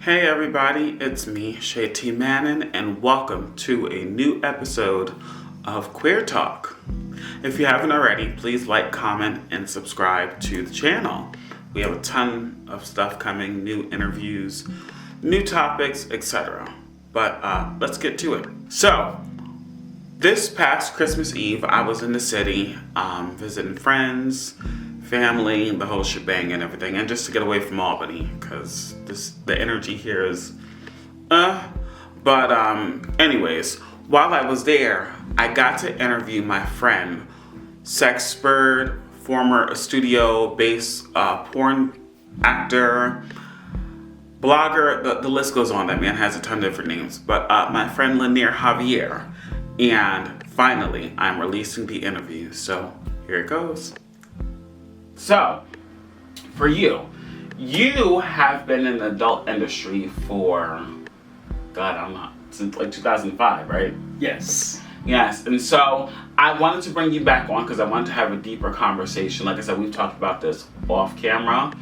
Hey everybody, it's me, Shay T. Mannon, and welcome to a new episode of Queer Talk. If you haven't already, please like, comment, and subscribe to the channel. We have a ton of stuff coming, new interviews, new topics, etc. But let's get to it. So, this past Christmas Eve, I was in the city visiting friends, family, the whole shebang and everything, and just to get away from Albany because the energy here is anyways, while I was there, I got to interview my friend, Sexpert, former studio-based porn actor, blogger, the list goes on. That man has a ton of different names, but my friend LeNair Xavier, and finally I'm releasing the interview, so here it goes. So, for you have been in the adult industry for, since like 2005, right? Yes. Yes, and so I wanted to bring you back on because I wanted to have a deeper conversation. Like I said, we've talked about this off camera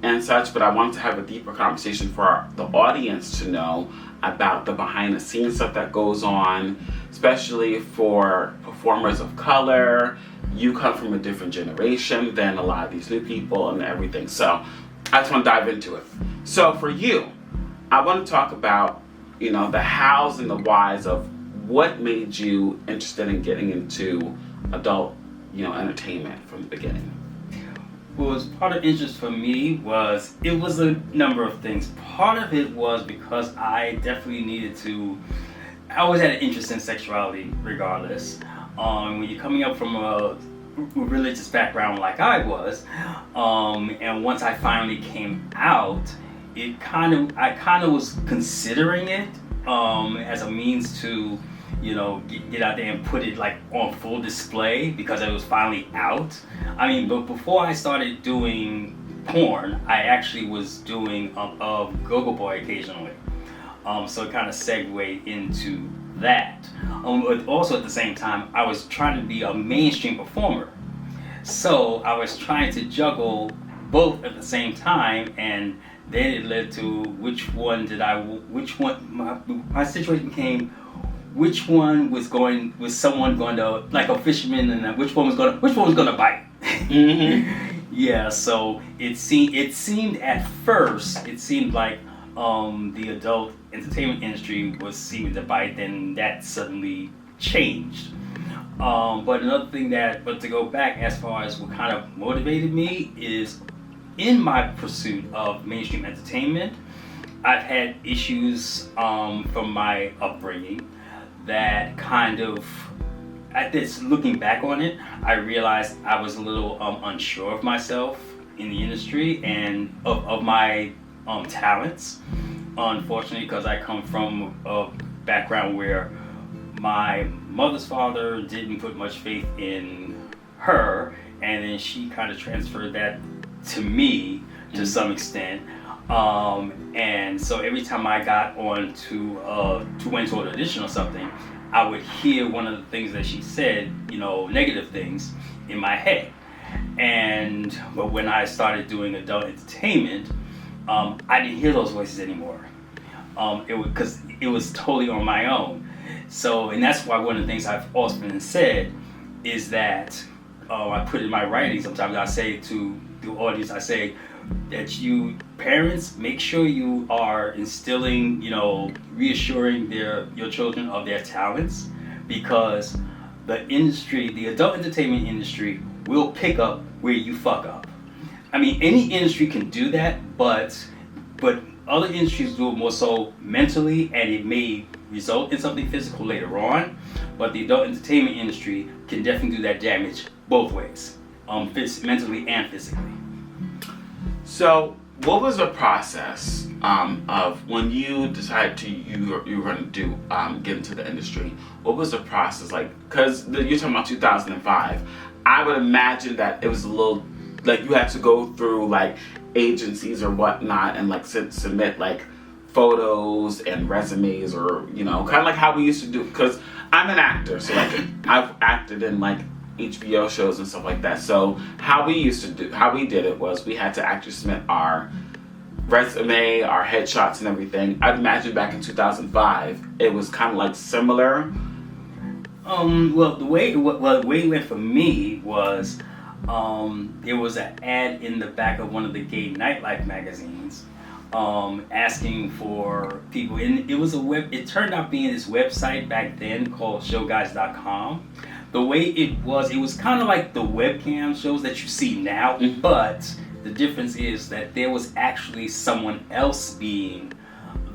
and such, but I wanted to have a deeper conversation for the audience to know about the behind the scenes stuff that goes on, especially for performers of color. You come from a different generation than a lot of these new people and everything. So I just want to dive into it. So for you, I want to talk about, the hows and the whys of what made you interested in getting into adult, entertainment from the beginning. Well, part of interest for me was a number of things. Part of it was because I definitely I always had an interest in sexuality regardless. When you're coming up from a religious background like I was, and once I finally came out, I kind of was considering it as a means to, get out there and put it like on full display because it was finally out. But before I started doing porn, I actually was doing a go-go boy occasionally. So it kind of segued into that. But also at the same time, I was trying to be a mainstream performer. So I was trying to juggle both at the same time, and then it led to my situation became which one was someone going to, like a fisherman, and which one was going to bite. Mm-hmm. Yeah, so it seemed at first like the adult entertainment industry was seeming to bite, then that suddenly changed. But another thing but to go back as far as what kind of motivated me is in my pursuit of mainstream entertainment, I've had issues from my upbringing that kind of, looking back on it, I realized I was a little unsure of myself in the industry and of my talents. Unfortunately, because I come from a background where my mother's father didn't put much faith in her, and then she kind of transferred that to me to some extent. And so every time I got on to went to an audition or something, I would hear one of the things that she said, negative things in my head. But when I started doing adult entertainment, I didn't hear those voices anymore. Because it was totally on my own. So, and that's why one of the things I've often said is that I put in my writing. Sometimes I say to the audience, I say that you parents, make sure you are instilling, reassuring your children of their talents, because the adult entertainment industry will pick up where you fuck up. Any industry can do that, but other industries do it more so mentally, and it may result in something physical later on. But the adult entertainment industry can definitely do that damage both ways, mentally and physically. So, what was the process of when you decided you were going to get into the industry? What was the process like? Because you're talking about 2005. I would imagine that it was a little like you had to go through like agencies or whatnot and like submit like photos and resumes, or kind of like how we used to do. Because I'm an actor, so like I've acted in like HBO shows and stuff like that. So how we did it was we had to actually submit our resume, our headshots and everything. I'd imagine back in 2005, it was kind of like similar. Well, the way it went for me was, there was an ad in the back of one of the gay nightlife magazines, asking for people, and it turned out being this website back then called showguys.com. The way it was kind of like the webcam shows that you see now, but the difference is that there was actually someone else being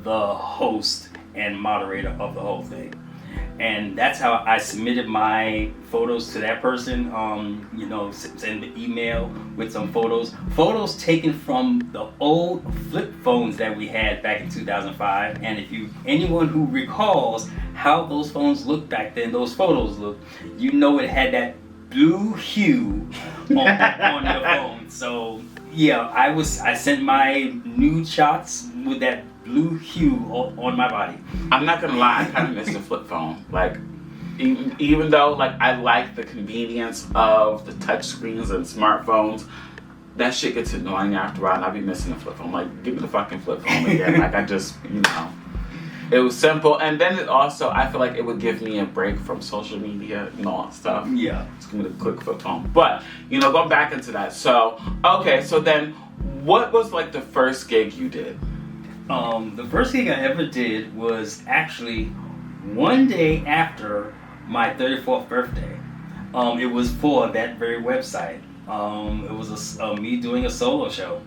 the host and moderator of the whole thing. And that's how I submitted my photos to that person. Send an email with some photos taken from the old flip phones that we had back in 2005. And anyone who recalls how those phones looked back then, those photos looked, it had that blue hue on your phone. So yeah, I sent my nude shots with that blue hue on my body. I'm not gonna lie, I kind of miss the flip phone. Like, even though like I like the convenience of the touch screens and smartphones, that shit gets annoying after a while, and I'll be missing the flip phone. Like, give me the fucking flip phone again. Like, I just, it was simple, and then it also, I feel like it would give me a break from social media and all that stuff. Yeah. Just give me the quick flip phone. But going back into that. So okay, so then, what was like the first gig you did? The first gig I ever did was actually one day after my 34th birthday. It was for that very website. It was me doing a solo show.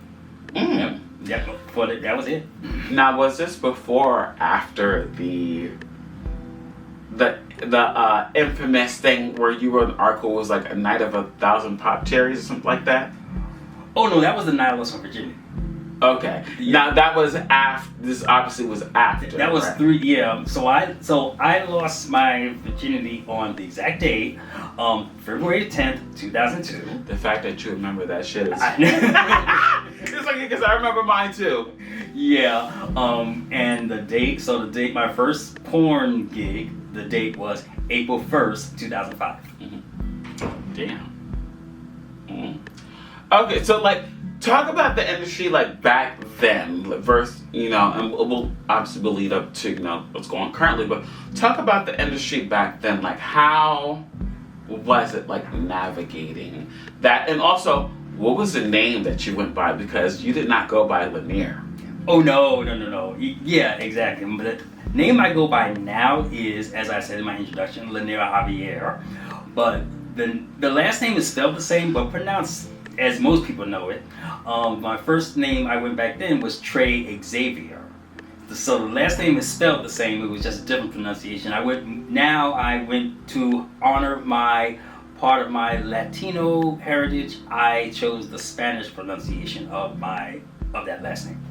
Mm. Yep, that was it. Now, was this before or after the infamous thing where you wrote an article was like a night of 1,000 pop cherries or something like that? Oh no, that was the night I lost my virginity. Okay. Yeah. Now that was after. This obviously was after. That was right? 3. Yeah. So I lost my virginity on the exact date, February 10th, 2002. The fact that you remember that shit is. It's like because I remember mine too. Yeah. And the date. So the date. My first porn gig. The date was April 1st, 2005. Mm-hmm. Damn. Mm-hmm. Okay. So like. Talk about the industry like back then versus, and we'll lead up to, what's going on currently, but talk about the industry back then, like how was it like navigating that, and also what was the name that you went by, because you did not go by LeNair. Oh no. Yeah, exactly. But the name I go by now is, as I said in my introduction, LeNair Xavier, but the last name is spelled the same but pronounced as most people know it. My first name I went back then was LeNair Xavier. So the last name is spelled the same, it was just a different pronunciation. I went to honor part of my Latino heritage. I chose the Spanish pronunciation of that last name.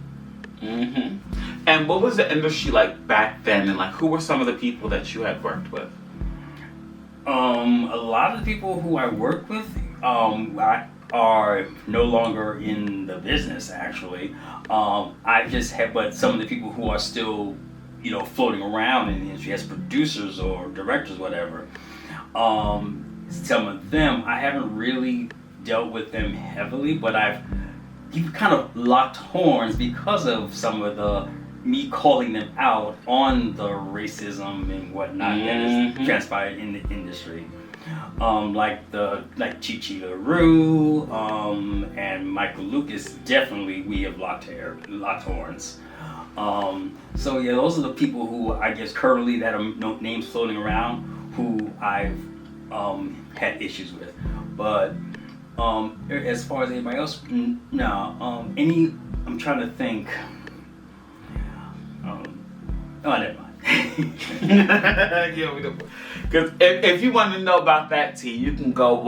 Mm-hmm. And what was the industry like back then, and like who were some of the people that you had worked with? A lot of the people who I worked with, are no longer in the business actually. I just have, but some of the people who are still, floating around in the industry as producers or directors, whatever. Some of them, I haven't really dealt with them heavily, but you've kind of locked horns because of some of me calling them out on the racism and whatnot that has transpired in the industry. Like Chi LaRue, and Michael Lucas, definitely we have locked horns. So yeah, those are the people who I guess currently that are names floating around who I've had issues with. But as far as anybody else, no. I'm trying to think. Never mind. Yeah, we don't. Because if you want to know about that tea, you can go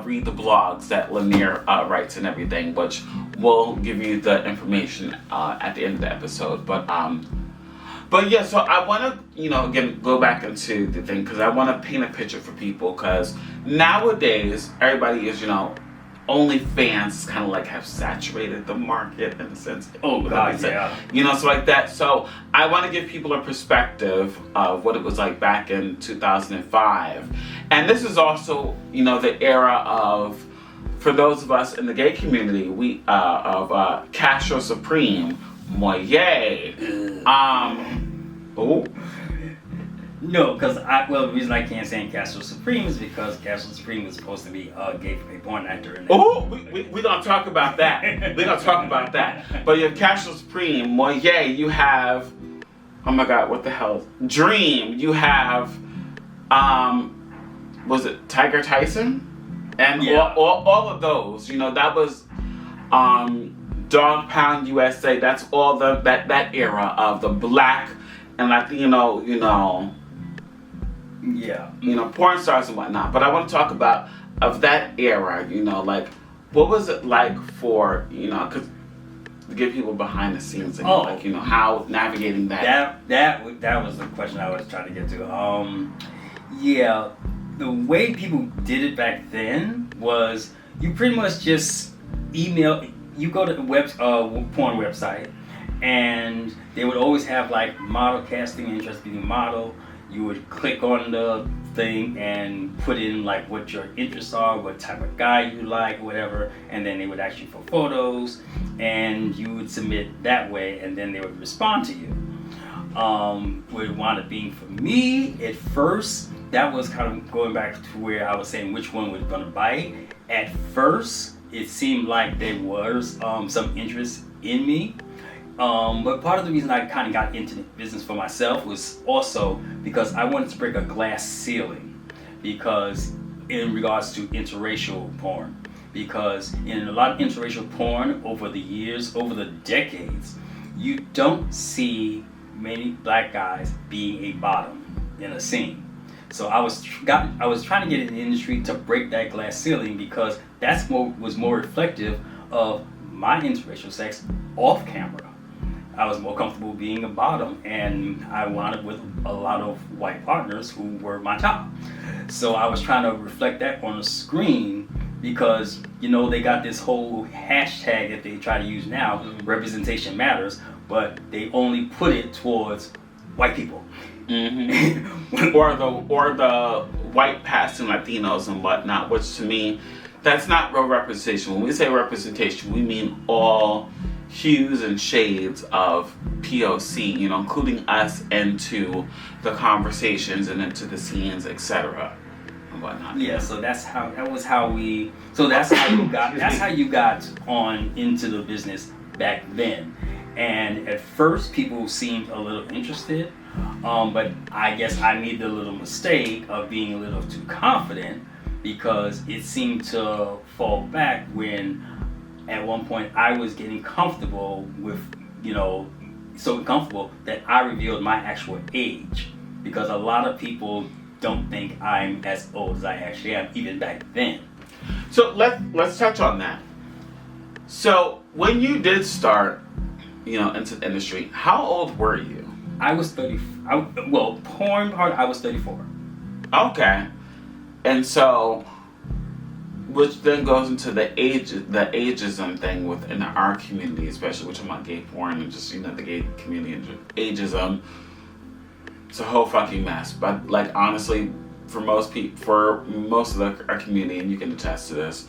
read the blogs that LeNair writes and everything, which will give you the information at the end of the episode. But yeah, so I want to, again, go back into the thing because I want to paint a picture for people, because nowadays everybody is, OnlyFans kind of like have saturated the market in a sense. Oh God, yeah. So like that. So I want to give people a perspective of what it was like back in 2005, and this is also, the era of for those of us in the gay community, we of Castro Supreme, Moye. No, because the reason I can't stand Castro Supreme is because Castro Supreme was supposed to be a gay porn actor. We gonna talk about that. We gonna talk about that. But you have Castro Supreme, Moye. You have, oh my God, what the hell? Dream. You have, was it Tiger Tyson? And all of those. You know, that was, Dog Pound USA. That's all that era of the black and Latino, porn stars and whatnot. But I want to talk about of that era, like what was it like for, cause to get people behind the scenes and how navigating that. That was the question I was trying to get to. The way people did it back then was you pretty much just email. You go to the porn website, and they would always have like model casting, interested in model. You would click on the thing and put in like what your interests are, what type of guy you like, whatever, and then they would ask you for photos, and you would submit that way, and then they would respond to you. What it wound up being for me at first, that was kind of going back to where I was saying which one was going to bite. At first, it seemed like there was some interest in me. But part of the reason I kind of got into the business for myself was also because I wanted to break a glass ceiling, because in regards to interracial porn, because in a lot of interracial porn over the years, over the decades, you don't see many black guys being a bottom in a scene. So I was trying to get in the industry to break that glass ceiling, because was more reflective of my interracial sex off camera. I was more comfortable being a bottom, and I wound up with a lot of white partners who were my top. So I was trying to reflect that on the screen, because they got this whole hashtag that they try to use now, representation matters, but they only put it towards white people. Mm-hmm. or the white passing Latinos and whatnot, which to me, that's not real representation. When we say representation, we mean all hues and shades of POC, including us into the conversations and into the scenes, etc. and whatnot. Yeah, so that's how you got on into the business back then. And at first, people seemed a little interested, but I guess I made the little mistake of being a little too confident, because it seemed to fall back when at one point I was getting comfortable with, so comfortable that I revealed my actual age, because a lot of people don't think I'm as old as I actually am, even back then. So let's touch on that. So when you did start, into the industry, how old were you? I was 30. Porn part, I was 34. Okay. And so, which then goes into the ageism thing within our community, especially which I'm on gay porn and just, the gay community, ageism. It's a whole fucking mess. But like, honestly, for most of our community, and you can attest to this,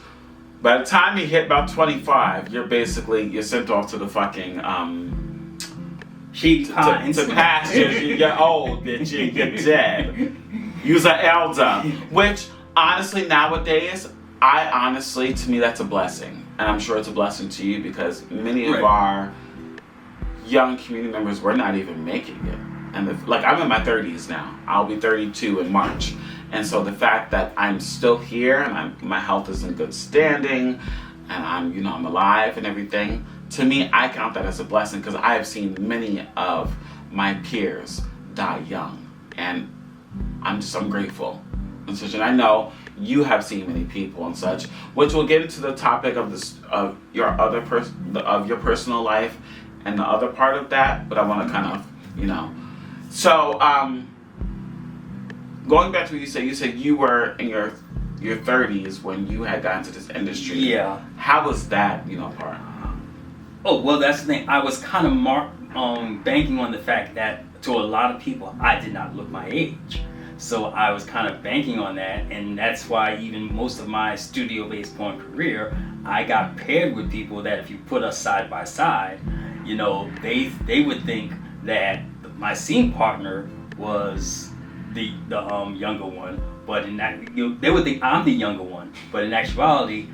by the time you hit about 25, you're sent off to the fucking to pasture. You're old, bitch. You're dead. You're an elder. Which honestly, nowadays, to me, that's a blessing, and I'm sure it's a blessing to you, because many of our young community members were not even making it. And I'm in my 30s now. I'll be 32 in March. And so the fact that I'm still here and my health is in good standing, and I'm alive and everything, to me, I count that as a blessing, because I have seen many of my peers die young, and I'm grateful and such. And I know you have seen many people and such, which we'll get into the topic of your personal life and the other part of that. But I want to kind of, So, going back to what you said you were in your 30s when you had gotten into this industry. Yeah. How was that, part? Oh, well, that's the thing. I was kind of banking on the fact that to a lot of people, I did not look my age. So I was kind of banking on that, and that's why even most of my studio-based porn career, I got paired with people that if you put us side by side, you know, they would think that my scene partner was the younger one, but in that, they would think I'm the younger one, but in actuality,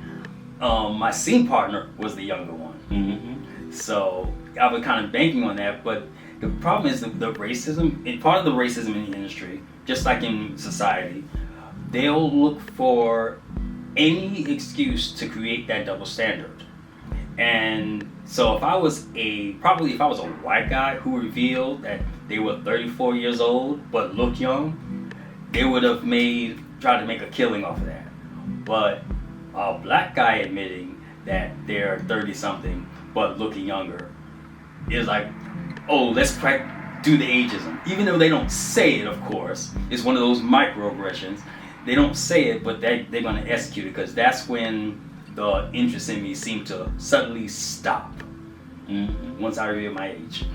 my scene partner was the younger one. Mm-hmm. So I was kind of banking on that, but the problem is the racism, and part of the racism in the industry, just like in society, they'll look for any excuse to create that double standard. And so if I was a white guy who revealed that they were 34 years old but looked young, they would have tried to make a killing off of that. But a black guy admitting that they're 30 something but looking younger is like, oh, let's do the ageism. Even though they don't say it, of course. It's one of those microaggressions. They don't say it, but they're going to execute it, because that's when the interest in me seemed to suddenly stop. Mm-hmm. Once I revealed my age.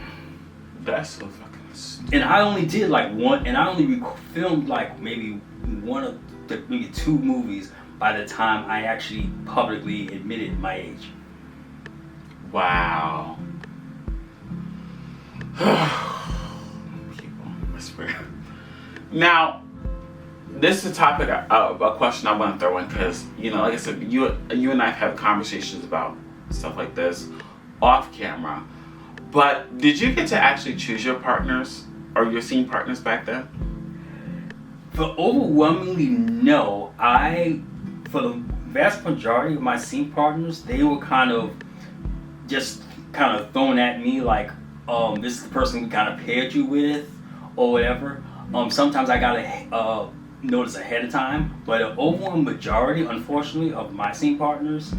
That's so fucking stupid. And I only did like one, and I only filmed like maybe maybe 2 movies by the time I actually publicly admitted my age. Wow. People, I swear. Now, this is a topic, a question I want to throw in, because, you know, like I said, you and I have had conversations about stuff like this off camera. But did you get to actually choose your partners or your scene partners back then? For overwhelmingly no. For the vast majority of my scene partners, they were kind of thrown at me like, this is the person we kind of paired you with, or whatever. Sometimes I got notice ahead of time, but the overwhelming majority, unfortunately, of my scene partners,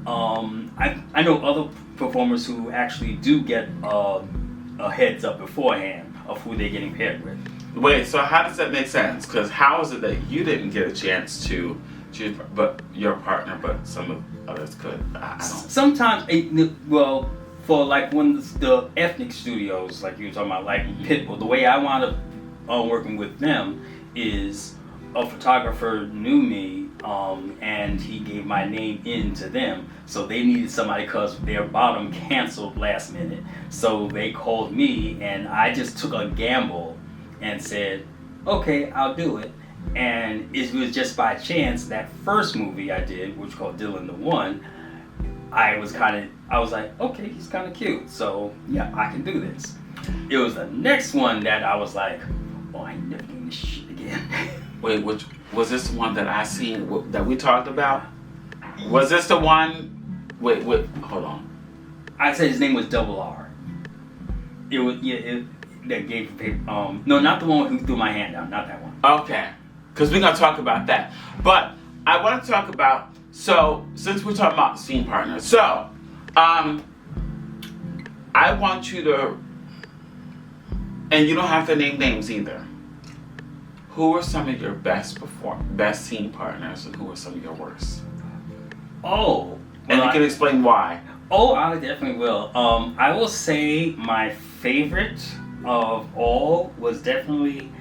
I know other performers who actually do get a heads up beforehand of who they're getting paired with. Wait, so how does that make sense? Because how is it that you didn't get a chance to choose but your partner, but some of others could? I don't. Sometimes, well, for like when the ethnic studios, like you were talking about, like Pitbull, the way I wound up working with them is a photographer knew me, and he gave my name in to them. So they needed somebody because their bottom canceled last minute. So they called me, and I just took a gamble and said, okay, I'll do it. And it was just by chance that first movie I did, which was called Dylan the One, I was like, okay, he's kind of cute, so yeah, I can do this. It was the next one that I was like, oh, I ain't never doing this shit again. Wait, which was this the one that I seen that we talked about? Was this the one? Wait, hold on. I said his name was Double R. It was that gave paper. No, not the one who threw my hand down. Not that one. Okay, because we're gonna talk about that. But I want to talk about. So since we're talking about scene partners, so I want you to, and you don't have to name names either. Who are some of your best scene partners, and who are some of your worst? Oh, and you can explain why. Oh, I definitely will. I will say my favorite of all was definitely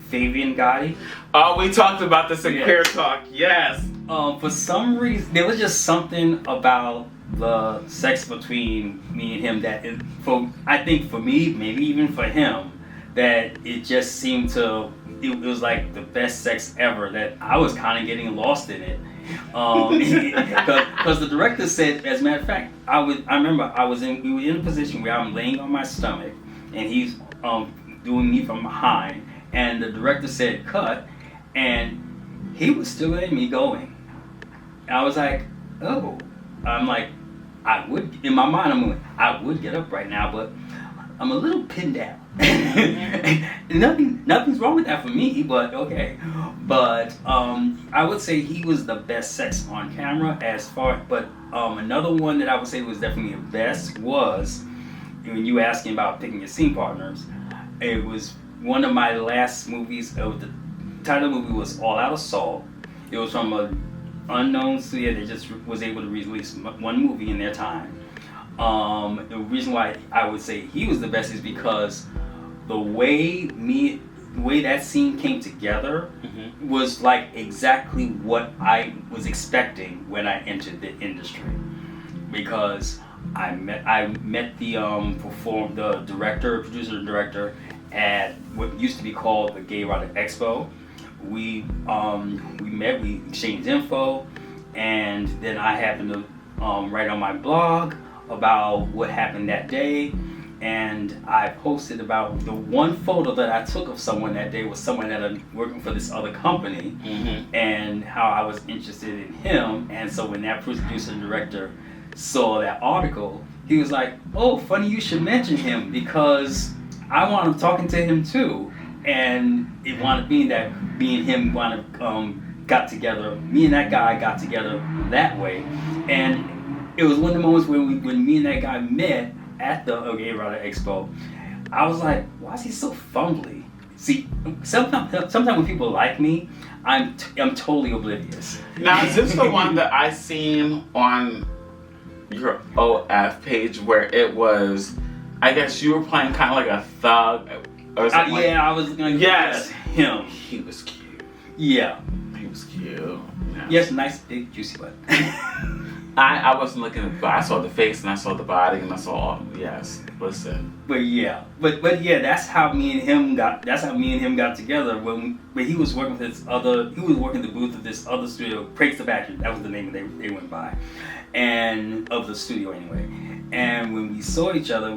Fabian Gotti. Oh, we talked about this in Queer Talk. Yes. For some reason, there was just something about the sex between me and him that, I think for me, maybe even for him, that it just seemed to. It was like the best sex ever. That I was kind of getting lost in it. Because the director said, as a matter of fact, I remember we were in a position where I'm laying on my stomach and he's doing me from behind, and the director said cut, and he was still letting me going. And I was like, oh, I'm like, in my mind I'm going, I would get up right now, but I'm a little pinned down. Nothing's wrong with that for me, but okay. But I would say he was the best sex on camera but another one that I would say was definitely the best was, when you were asking about picking your scene partners, it was one of my last movies. The title of the movie was All Out Assault. It was from an unknown studio that just was able to release one movie in their time. The reason why I would say he was the best is because the way that scene came together was like exactly what I was expecting when I entered the industry, because I met the producer and director at what used to be called the Gay Writer Expo. We met, we exchanged info, and then I happened to write on my blog about what happened that day, and I posted about the one photo that I took of someone that day was someone that I'm working for this other company, and how I was interested in him. And so when that producer and director saw that article, he was like, "Oh, funny you should mention him, because I want him talking to him too." And it wound up being that me and him got together. Me and that guy got together that way, and it was one of the moments when me and that guy met at the Gay Writer Expo. I was like, "Why is he so fumbly?" See, sometimes when people like me, I'm totally oblivious. Now, is this the one that I seen on your OF page where it was, I guess you were playing kind of like a thug or something? Yeah, I was gonna. Yes, him. He was cute. Yeah, he was cute. Yeah. Yes, nice big juicy butt. I wasn't looking at, I saw the face and I saw the body and I saw all. Yes, listen. But yeah, but yeah, that's how me and him got together when he was working with he was working the booth of this other studio, Craig's the Bachelor. That was the name they went by, and of the studio anyway. And when we saw each other,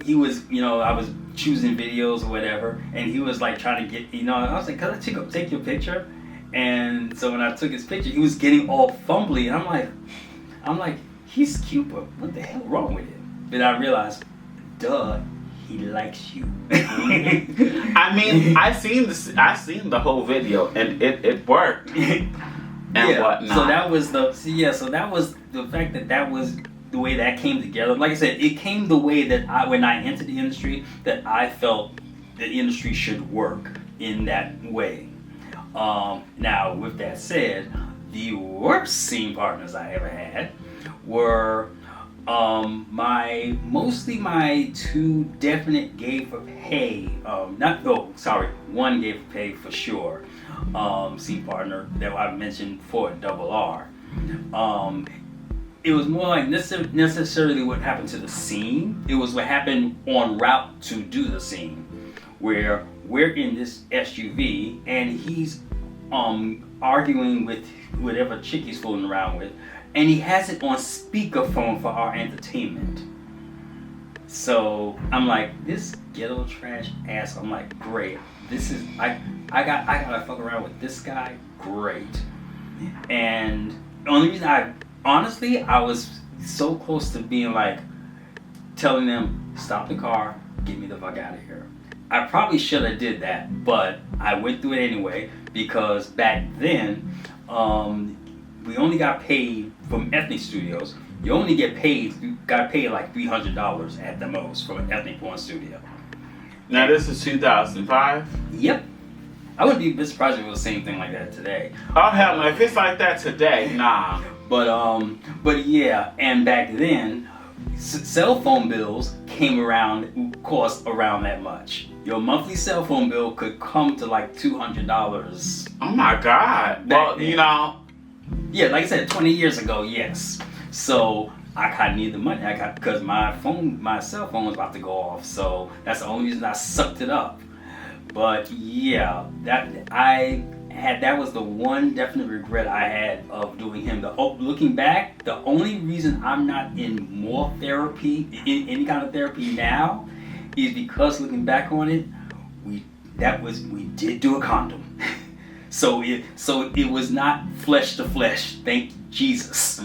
he was, I was choosing videos or whatever, and he was like trying to get, I was like, "Can I take your picture?" And so when I took his picture, he was getting all fumbly, and I'm like, he's cute, but what the hell wrong with him? Then I realized, duh, he likes you. I mean, I seen the whole video, and it worked. And whatnot. So that was the fact that was the way that came together. Like I said, it came the way that when I entered the industry, that I felt the industry should work in that way. Now, with that said, the worst scene partners I ever had were mostly my two definite gay for pay. One gay for pay for sure. Scene partner that I mentioned for Double R. It was more like necessarily what happened to the scene. It was what happened en route to do the scene, where we're in this SUV and he's arguing with whatever chick he's fooling around with, and he has it on speakerphone for our entertainment. So I'm like, this ghetto trash ass. I'm like, great. This is I gotta fuck around with this guy. Great. And the only reason I was so close to being like, telling them, stop the car, get me the fuck out of here. I probably should have did that, but I went through it anyway, because back then, we only got paid from ethnic studios. You only got paid like $300 at the most from an ethnic porn studio. Now this is 2005? Yep. I wouldn't be surprised if it was the same thing like that today. Oh hell no, if it's like that today, nah. But yeah, and back then, cell phone bills cost around that much. Your monthly cell phone bill could come to like $200. Oh my God. Well, then. Yeah, like I said, 20 years ago, yes. So I kind of needed the money. Because my cell phone was about to go off. So that's the only reason I sucked it up. But yeah, that was the one definite regret I had of doing him. Looking back, the only reason I'm not in more therapy, in any kind of therapy now, is because looking back on it, we did do a condom. So it was not flesh to flesh, thank Jesus.